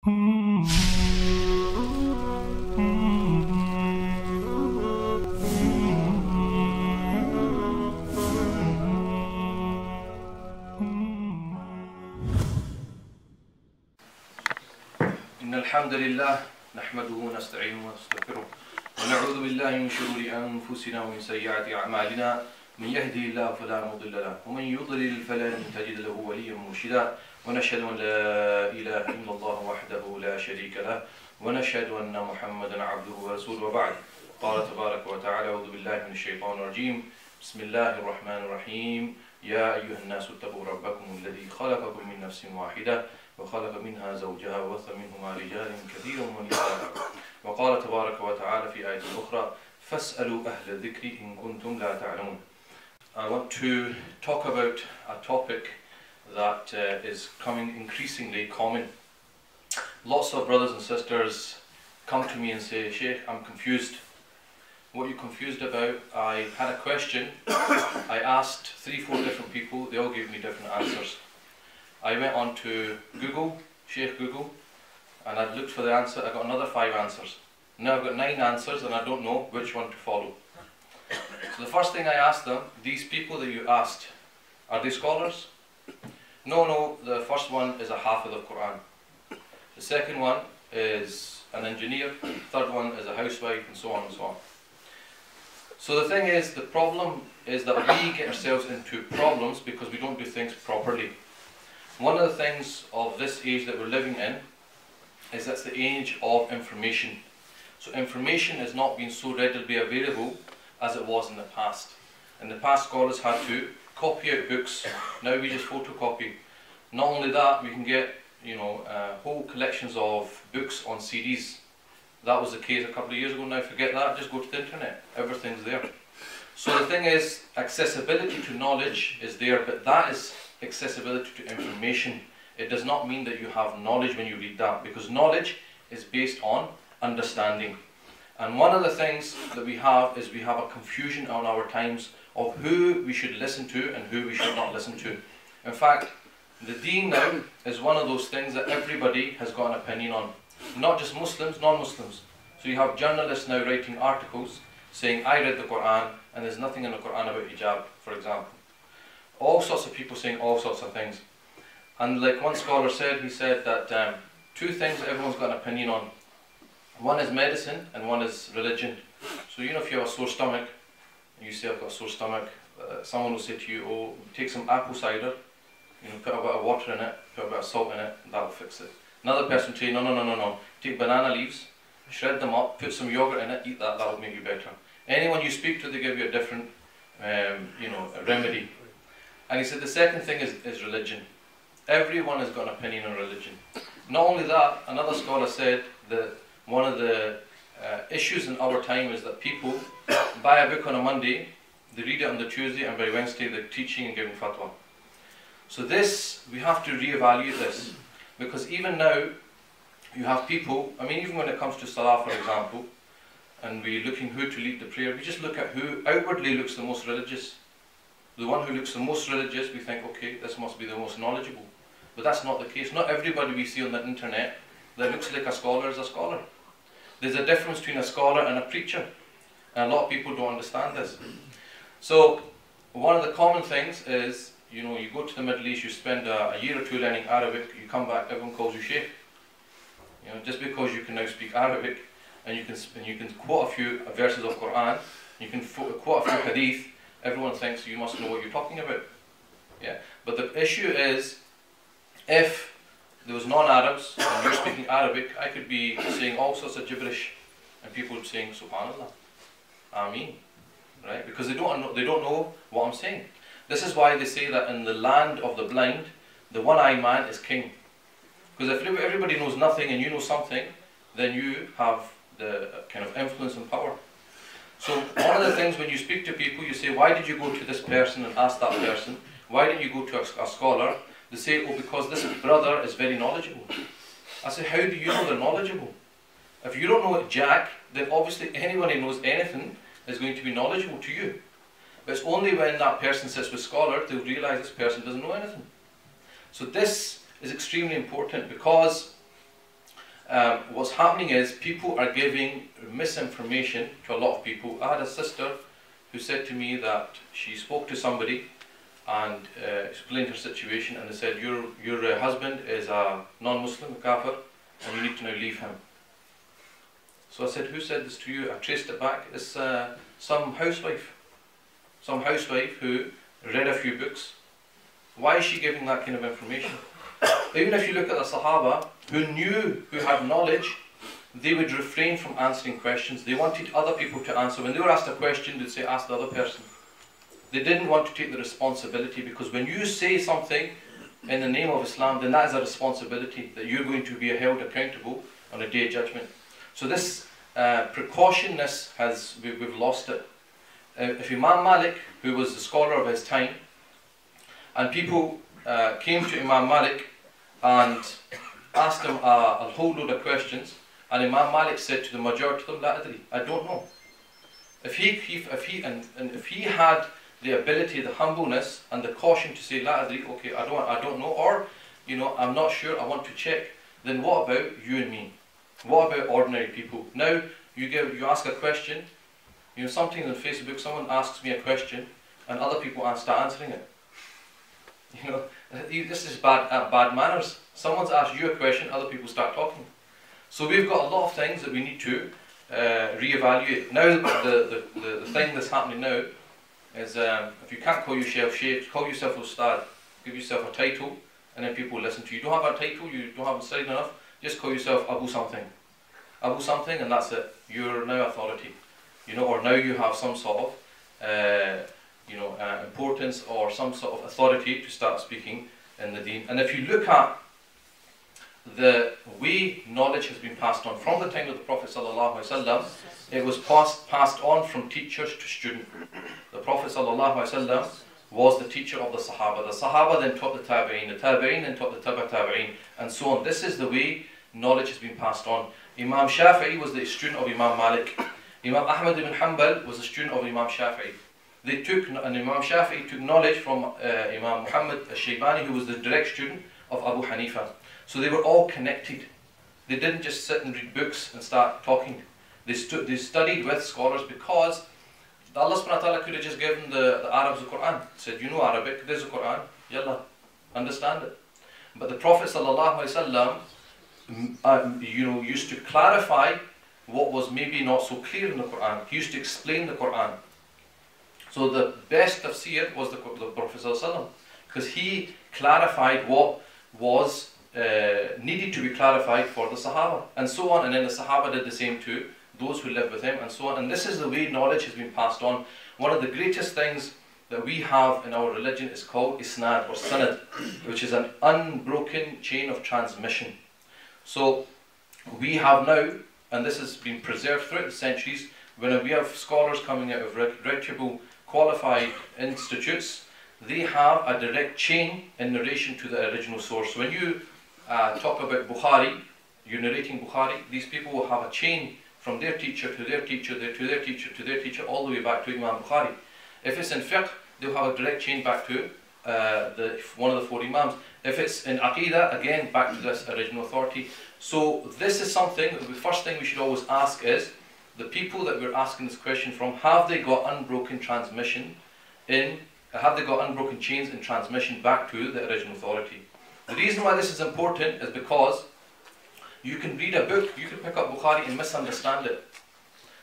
إن الحمد لله نحمده ونستعينه ونستغفره ونعوذ بالله من شرور أنفسنا ومن سيئات أعمالنا من يهدي الله فلا مضل له ومن يضلل فلن تجد له وليا مرشدا ونشهد أن لا إله إلا الله وحده لا شريك له ونشهد أن محمدا عبده ورسوله وبعد. قال تبارك وتعالى: أعوذ بالله من الشيطان الرجيم بسم الله الرحمن الرحيم يا أيها الناس اتقوا ربكم الذي خلقكم من نفس واحدة وخلق منها زوجها وبث منهما رجالا كثيرا ونساء. وقال تبارك وتعالى في آية أخرى: فاسألوا أهل الذكر إن كنتم لا تعلمون. I want to talk about a topic that is coming increasingly common. Lots of brothers and sisters come to me and say, "Sheikh, I'm confused." What are you confused about? I had a question. I asked 3-4 different people. They all gave me different answers. I went on to Google, Sheikh Google, and I looked for the answer. I got another 5 answers. Now I've got 9 answers and I don't know which one to follow. So the first thing I asked them, these people that you asked, are they scholars? No, the first one is a Hafiz of Quran. The second one is an engineer. The third one is a housewife, and so on and so on. So the thing is, the problem is that we get ourselves into problems because we don't do things properly. One of the things of this age that we're living in is that's the age of information. So information has not been so readily available as it was in the past. In the past, scholars had to copy out books. Now we just photocopy. Not only that, we can get whole collections of books on CDs. That was the case a couple of years ago. Now forget that, just go to the internet. Everything's there. So the thing is, accessibility to knowledge is there, but that is accessibility to information. It does not mean that you have knowledge when you read that, because knowledge is based on understanding. And one of the things that we have is we have a confusion on our times of who we should listen to and who we should not listen to. In fact, the deen now is one of those things that everybody has got an opinion on. Not just Muslims, non-Muslims. So you have journalists now writing articles saying, I read the Quran and there's nothing in the Quran about hijab, for example. All sorts of people saying all sorts of things. And like one scholar said, he said that 2 things that everyone's got an opinion on. One is medicine and one is religion. So if you have a sore stomach, and you say I've got a sore stomach, someone will say to you, oh, take some apple cider, put a bit of water in it, put a bit of salt in it, and that'll fix it. Another person will say, no, take banana leaves, shred them up, put some yogurt in it, eat that, that'll make you better. Anyone you speak to, they give you a different a remedy. And he said the second thing is religion. Everyone has got an opinion on religion. Not only that, another scholar said that one of the issues in our time is that people buy a book on a Monday, they read it on the Tuesday, and by Wednesday they're teaching and giving fatwa. So this, we have to reevaluate this, because even now you have people, even when it comes to Salah, for example, and we're looking who to lead the prayer, we just look at who outwardly looks the most religious. The one who looks the most religious, we think, okay, this must be the most knowledgeable. But that's not the case. Not everybody we see on the internet that looks like a scholar is a scholar. There's a difference between a scholar and a preacher. And a lot of people don't understand this. So, one of the common things is, you go to the Middle East, you spend a year or 2 learning Arabic, you come back, everyone calls you Sheikh. Just because you can now speak Arabic, and you can quote a few verses of Quran, you can quote a few hadith, everyone thinks you must know what you're talking about. Yeah. But the issue is, if there was non-Arabs and you're speaking Arabic, I could be saying all sorts of gibberish, and people would be saying Subhanallah, Ameen, right? Because they don't know what I'm saying. This is why they say that in the land of the blind, the one-eyed man is king. Because if everybody knows nothing and you know something, then you have the kind of influence and power. So one of the things when you speak to people, you say, why did you go to this person and ask that person? Why didn't you go to a scholar? They say, oh, because this brother is very knowledgeable. I say, how do you know they're knowledgeable? If you don't know Jack, then obviously anyone who knows anything is going to be knowledgeable to you. But it's only when that person sits with scholars they'll realise this person doesn't know anything. So this is extremely important, because what's happening is people are giving misinformation to a lot of people. I had a sister who said to me that she spoke to somebody and explained her situation, and they said, your husband is a non-Muslim, a kafir, and you need to now leave him. So I said, who said this to you? I traced it back. It's some housewife who read a few books. Why is she giving that kind of information? Even if you look at the Sahaba who had knowledge, they would refrain from answering questions. They wanted other people to answer. When they were asked a question, they'd say, ask the other person. They didn't want to take the responsibility, because when you say something in the name of Islam, then that is a responsibility that you're going to be held accountable on a day of judgment. So this precautionness, we've lost it. If Imam Malik, who was the scholar of his time, and people came to Imam Malik and asked him a whole load of questions, and Imam Malik said to the majority of them, La adri, I don't know. If he had the ability, the humbleness and the caution to say, La adri, okay, I don't know, or I'm not sure, I want to check, then what about you and me? What about ordinary people? Now you ask a question, something on Facebook, someone asks me a question and other people start answering it. This is bad manners. Someone's asked you a question, other people start talking. So we've got a lot of things that we need to reevaluate. Now the thing that's happening now is if you can't call yourself Sheikh, call yourself Ustad, give yourself a title, and then people listen to you. You don't have a title, you don't have studied enough, just call yourself Abu something. Abu something, and that's it. You're now authority. Or now you have some sort of importance or some sort of authority to start speaking in the deen. And if you look at the way knowledge has been passed on from the time of the Prophet ﷺ, it was passed on from teachers to student. The Prophet ﷺ was the teacher of the Sahaba. The Sahaba then taught the Tabi'een then taught the Tabi'een, and so on. This is the way knowledge has been passed on. Imam Shafi'i was the student of Imam Malik. Imam Ahmad ibn Hanbal was a student of Imam Shafi'i. And Imam Shafi'i took knowledge from Imam Muhammad al-Shaybani, who was the direct student of Abu Hanifa. So they were all connected. They didn't just sit and read books and start talking. They studied with scholars, because Allah subhanahu wa ta'ala could have just given the Arabs the Quran. Said, you know Arabic, there's the Quran, yalla, understand it. But the Prophet sallallahu alaihi wasallam, used to clarify what was maybe not so clear in the Quran. He used to explain the Quran. So the best tafsir was the Prophet ﷺ, because he clarified what was needed to be clarified for the Sahaba, and so on. And then the Sahaba did the same to those who lived with him, and so on. And this is the way knowledge has been passed on. One of the greatest things that we have in our religion is called isnad or sanad, which is an unbroken chain of transmission. So we have now, and this has been preserved throughout the centuries, when we have scholars coming out of reputable qualified institutes, they have a direct chain in narration to the original source. So when you talk about Bukhari, you're narrating Bukhari, these people will have a chain from their teacher to their teacher, to their teacher, to their teacher, all the way back to Imam Bukhari. If it's in fiqh, they'll have a direct chain back to one of the four Imams. If it's in Aqidah, again, back to this original authority. So this is something, the first thing we should always ask is, the people that we're asking this question from, have they got unbroken transmission have they got unbroken chains in transmission back to the original authority? The reason why this is important is because you can read a book, you can pick up Bukhari and misunderstand it.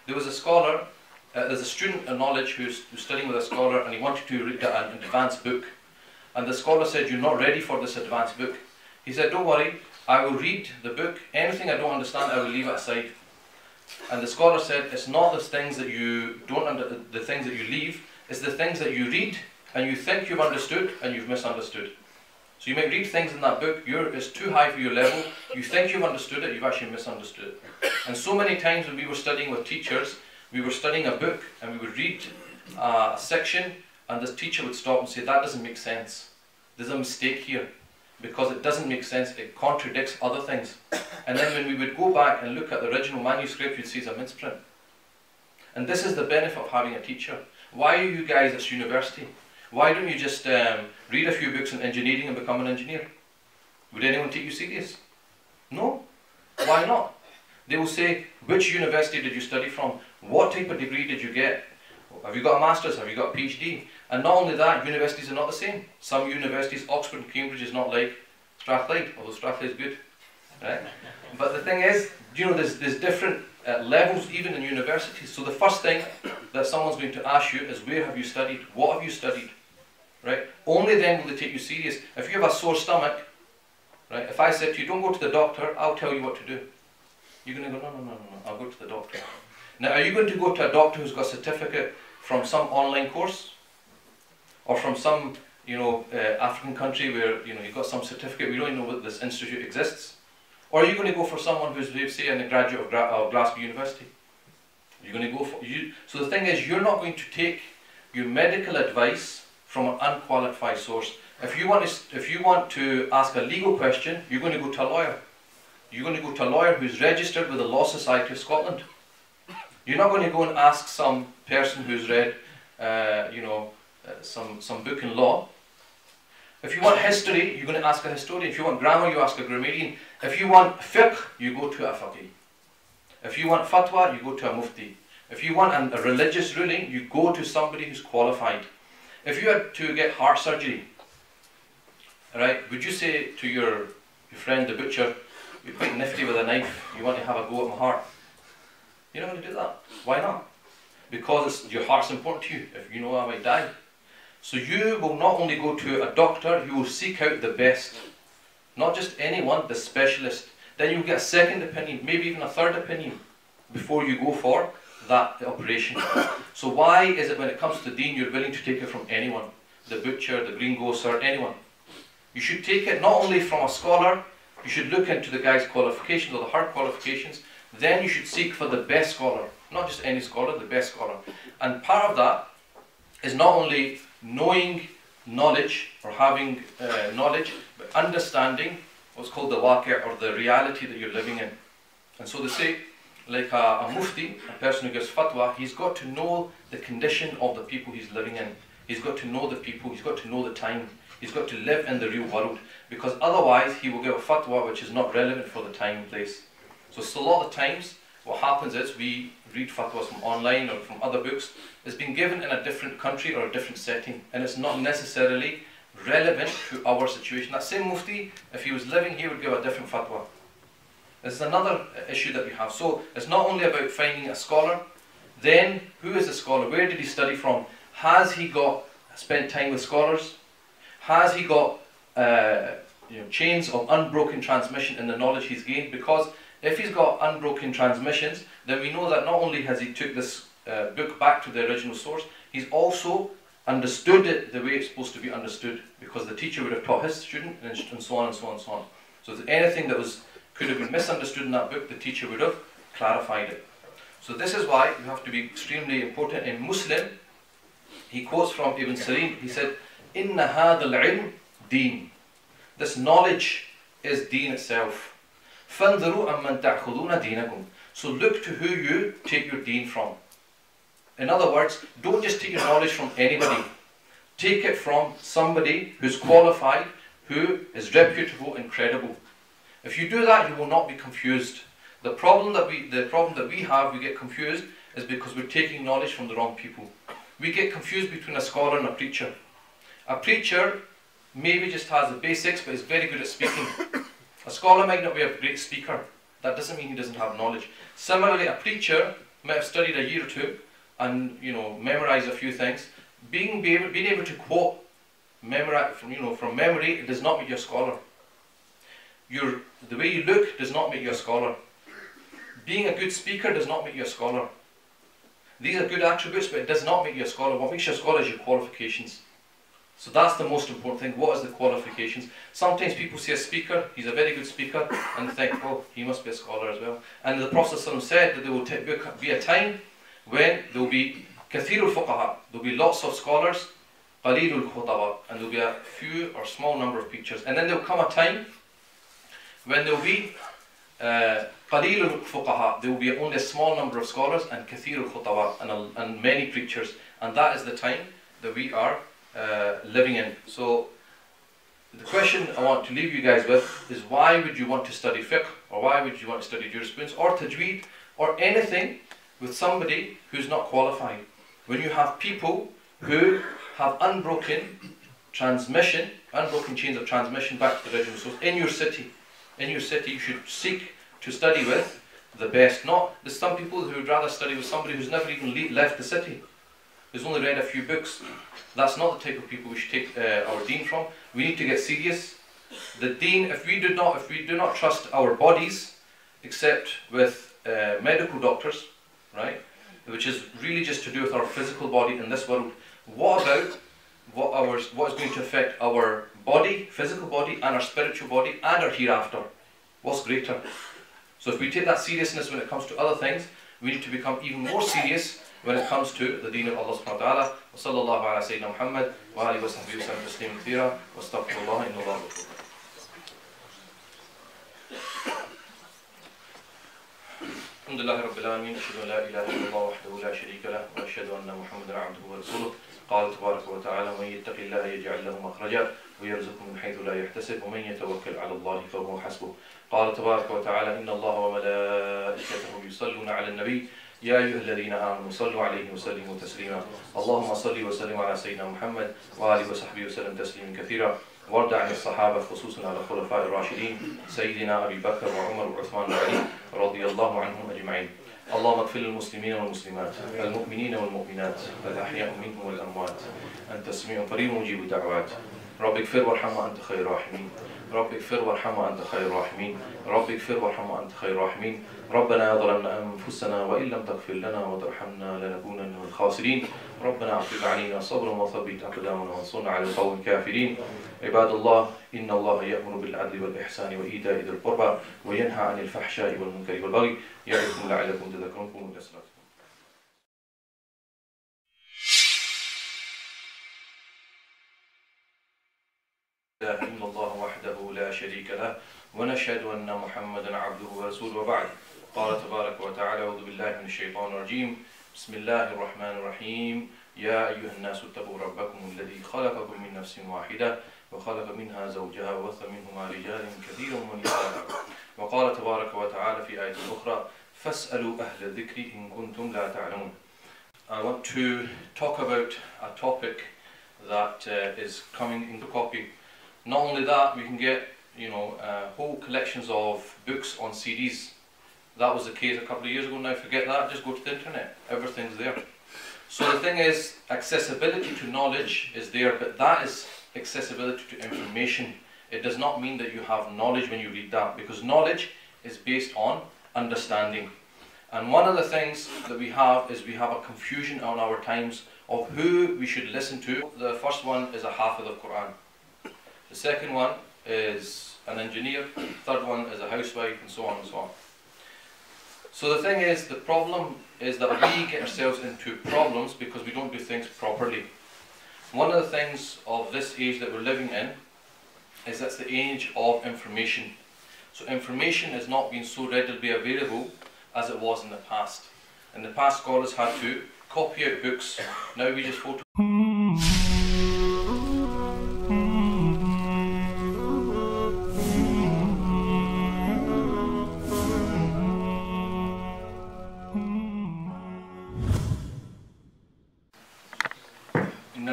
There was a scholar, there's a student of knowledge who's studying with a scholar, and he wanted to read an advanced book. And the scholar said, you're not ready for this advanced book. He said, don't worry, I will read the book, anything I don't understand, I will leave it aside. And the scholar said, it's not the things that you the things that you leave, it's the things that you read and you think you've understood and you've misunderstood. So you might read things in that book, it's too high for your level, you think you've understood it, you've actually misunderstood it. And so many times when we were studying with teachers, we were studying a book and we would read a section, and the teacher would stop and say, that doesn't make sense, there's a mistake here. Because it doesn't make sense, it contradicts other things. And then when we would go back and look at the original manuscript, you'd see it's a misprint. And this is the benefit of having a teacher. Why are you guys at university? Why don't you just read a few books on engineering and become an engineer? Would anyone take you serious? No. Why Why not? They will say, which university did you study from? What type of degree did you get? Have you got a master's? Have you got a PhD? And not only that, universities are not the same. Some universities, Oxford and Cambridge, is not like Strathclyde, although Strathclyde is good, right? But the thing is, you know, there's different levels even in universities. So the first thing that someone's going to ask you is, where have you studied? What have you studied? Right? Only then will they take you serious. If you have a sore stomach, right? If I said to you, don't go to the doctor, I'll tell you what to do. You're going to go, no, I'll go to the doctor. Now, are you going to go to a doctor who's got a certificate from some online course? Or from some, you know, African country where, you know, you've got some certificate, we don't even know that this institute exists? Or are you going to go for someone who's, say, a graduate of Glasgow University? You're going to go for you. So the thing is, you're not going to take your medical advice from an unqualified source. If you want to ask a legal question, you're going to go to a lawyer. You're going to go to a lawyer who's registered with the Law Society of Scotland. You're not going to go and ask some person who's read, you know, some book in law. If you want history, you're going to ask a historian. If you want grammar, you ask a grammarian. If you want fiqh, you go to a faqih. If you want fatwa, you go to a mufti. If you want a religious ruling, you go to somebody who's qualified. If you had to get heart surgery, right, would you say to your friend the butcher, you're quite nifty with a knife, you want to have a go at my heart? You're not going to do that. Why not? Because your heart's important to you. If you know I might die. So you will not only go to a doctor, you will seek out the best. Not just anyone, the specialist. Then you'll get a second opinion, maybe even a third opinion, before you go for that operation. So why is it when it comes to deen, you're willing to take it from anyone? The butcher, the greengrocer, anyone. You should take it not only from a scholar, you should look into the guy's qualifications or her qualifications, then you should seek for the best scholar. Not just any scholar, the best scholar. And part of that is not only knowing knowledge or having knowledge, but understanding what's called the waqi', or the reality that you're living in. And so they say, like a mufti, a person who gives fatwa, he's got to know the condition of the people he's living in. He's got to know the people, he's got to know the time, he's got to live in the real world, because otherwise he will give a fatwa which is not relevant for the time and place. So a lot of times what happens is we read fatwas from online or from other books. It's been given in a different country or a different setting, and it's not necessarily relevant to our situation. That same mufti, if he was living here, would give a different fatwa. This is another issue that we have. So it's not only about finding a scholar, then who is the scholar? Where did he study from? Has he spent time with scholars? Has he got chains of unbroken transmission in the knowledge he's gained? Because if he's got unbroken transmissions, then we know that not only has he took this book back to the original source, he's also understood it the way it's supposed to be understood, because the teacher would have taught his student, and so on and so on and so on. So if anything that could have been misunderstood in that book, the teacher would have clarified it. So this is why you have to be extremely important. In Muslim, he quotes from Ibn Sirin, he said, "Inna hadha al-ilm deen." This knowledge is deen itself. فَانْظُرُوا أَمَّنْ تَأْخُذُونَ دِينَكُمْ. So look to who you take your deen from. In other words, don't just take your knowledge from anybody. Take it from somebody who's qualified, who is reputable and credible. If you do that, you will not be confused. The problem that we have, we get confused, is because we're taking knowledge from the wrong people. We get confused between a scholar and a preacher. A preacher maybe just has the basics, but is very good at speaking. A scholar might not be a great speaker. That doesn't mean he doesn't have knowledge. Similarly, a preacher might have studied a year or two and memorized a few things. Being able to quote, memorize from memory, it does not make you a scholar. The way you look does not make you a scholar. Being a good speaker does not make you a scholar. These are good attributes, but it does not make you a scholar. What makes you a scholar is your qualifications. So that's the most important thing. What is the qualifications? Sometimes people see a speaker, he's a very good speaker, and they think, oh, he must be a scholar as well. And the Prophet ﷺ said that there will be a time when there will be kathirul fuqaha, there will be lots of scholars, qalilul khutaba, and there will be a few or small number of preachers. And then there will come a time when there will be qalilul fuqaha, there will be only a small number of scholars, and kathirul khutaba, and many preachers. And that is the time that we are living in. So The question I want to leave you guys with is, why would you want to study fiqh, or why would you want to study jurisprudence or tajweed or anything with somebody who's not qualified? When you have people who have unbroken chains of transmission back to the original source in your city. In your city, you should seek to study with the best. There's some people who would rather study with somebody who's never even left the city, who's only read a few books. That's not the type of people we should take our deen from. We need to get serious. The deen, if we do not trust our bodies, except with medical doctors, right, which is really just to do with our physical body in this world, what about what is going to affect our body, physical body, and our spiritual body, and our hereafter? What's greater? So if we take that seriousness when it comes to other things, we need to become even more serious when it comes to the deen of Allah subhanahu wa ta'ala. Wa sallallahu ala sayyidina Muhammad wa alihi wa sahbihi wa sallam taslim kathira wa astaghfirullah inna Allah ghafur rahim. Alhamdulillahi rabbil alamin, ashhadu an la ilaha illallah wahdahu la sharika lahu wa ashhadu anna Muhammadan abduhu wa rasuluh. قال تبارك وتعالى: ومن يتق الله يجعل له مخرجا ويرزقه من حيث لا يحتسب ومن يتوكل على الله فهو حسبه. قال تبارك وتعالى: إن الله وملائكته يصلون على النبي يا أيها الذين آمنوا صلوا عليه وسلموا تسليما. اللهم صل وسلم على سيدنا محمد وآله وصحبه وسلم تسليما كثيرا. وارض عن الصحابة خصوصا على الخلفاء الراشدين سيدنا أبي بكر وعمر وعثمان وعلي رضي الله عنهم أجمعين. اللهم اغفر للمسلمين والمسلمات المؤمنين والمؤمنات الأحياء منهم والأموات أنت السميع قريب مجيب الدعوات. رب اغفر وارحم وأنت خير الراحمين. رب اغفر وارحم وأنت خير الراحمين. رب اغفر وارحم وأنت خير الراحمين. ربنا ظلمنا أنفسنا وإن لم تغفر لنا وترحمنا لنكونن من الخاسرين. ربنا أفرغ علينا صبرا وثبت أقدامنا وانصرنا على القوم الكافرين. عباد الله، إن الله يأمر بالعدل والإحسان وإيتاء ذي القربى وينهى عن الفحشاء والمنكر والبغي يعظكم لعلكم تذكرون. قوموا إلى صلاتكم. لا إله إلا الله وحده لا شريك له ونشهد أن محمدا عبده ورسوله. وبعد. قال تبارك وتعالى: أعوذ بالله من الشيطان الرجيم. بسم الله الرحمن الرحيم. يا أيها الناس اتقوا ربكم الذي خلقكم من نفس واحدة وخلق منها زوجها وبث منهما رجالا كثيرا ونساء. وقال تبارك وتعالى في آية أخرى: فاسألوا أهل الذكر إن كنتم لا تعلمون. I want to talk about a topic that is coming into copy. Not only that, we can get whole collections of books on CDs. That was the case a couple of years ago. Now forget that, just go to the internet, everything's there. So the thing is, accessibility to knowledge is there, but that is accessibility to information. It does not mean that you have knowledge when you read that, because knowledge is based on understanding. And one of the things that we have is we have a confusion on our times of who we should listen to. The first one is a Hafiz of Quran. The second one is an engineer. The third one is a housewife, and so on and so on. So the thing is, the problem is that we get ourselves into problems because we don't do things properly. One of the things of this age that we're living in is that's the age of information. So information is not being so readily available as it was in the past. In the past, scholars had to copy out books. Now we just photo.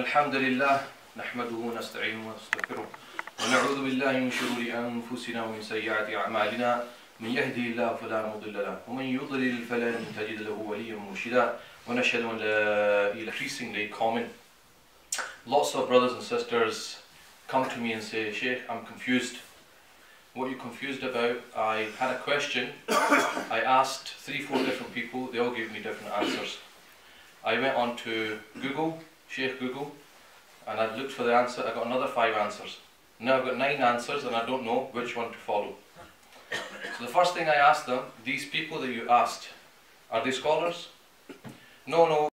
الحمد لله نحمده ونستعينه ونستغفره ونعوذ بالله من شرور أنفسنا ومن سيئات أعمالنا من يهده الله فلا مضل له ومن يضلل فلن تجد له وليا مرشدا ونشهد أن لا إله. Increasingly common. Lots of brothers and sisters come to me and say, Sheikh, I'm confused. What are you confused about? I had a question. I asked 3-4 different people. They all gave me different answers. I went on to Google, Sheikh Google, and I looked for the answer. I got another 5 answers. Now I've got 9 answers and I don't know which one to follow. So the first thing I asked them, these people that you asked, are they scholars? No,